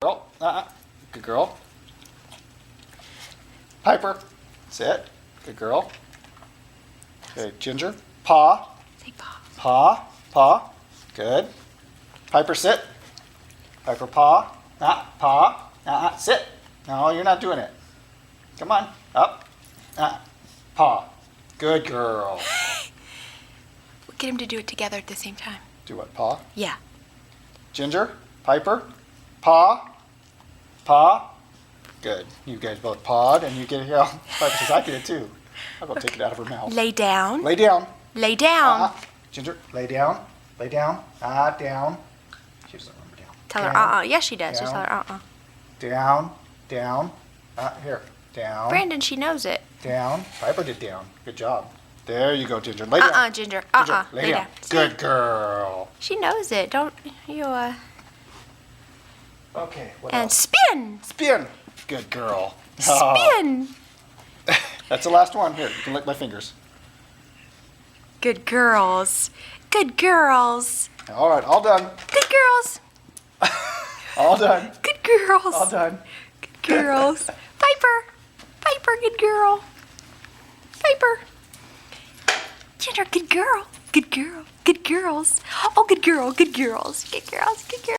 Girl. Good girl. Piper. Sit. Good girl. Okay, Ginger. Paw. Say paw. Paw. Paw. Good. Piper, sit. Piper, paw. Paw. Sit. No, you're not doing it. Come on. Up. Paw. Good girl. We'll get him to do it together at the same time. Do what? Paw. Yeah. Ginger. Piper. Paw. Paw. Good. You guys both pawed, and you get it out. Piper says, I get it too. I'll go take it out of her mouth. Lay down. Lay down. Lay down. Ginger, lay down. Lay down. Down. She doesn't remember down. Tell Down. her Yes, she does. Just Down. tell her Down. Down. Here. Down. Brandon, she knows it. Down. Piper did down. Good job. There you go, Ginger. Lay down. Ginger. Ginger, lay Lay down. down. Good girl. She knows it. Don't you, Okay, what And else? spin. Spin. Good girl. Oh, Spin. that's the last one. Here, you can lick my fingers. Good girls. Good girls. All right, all done. Good girls. All done. Good girls. All done. Good girls. Piper. Piper, good girl. Piper. Ginger, good girl. Good girl. Good girls. Oh, good girl. Good girls. Good girls. Good girls.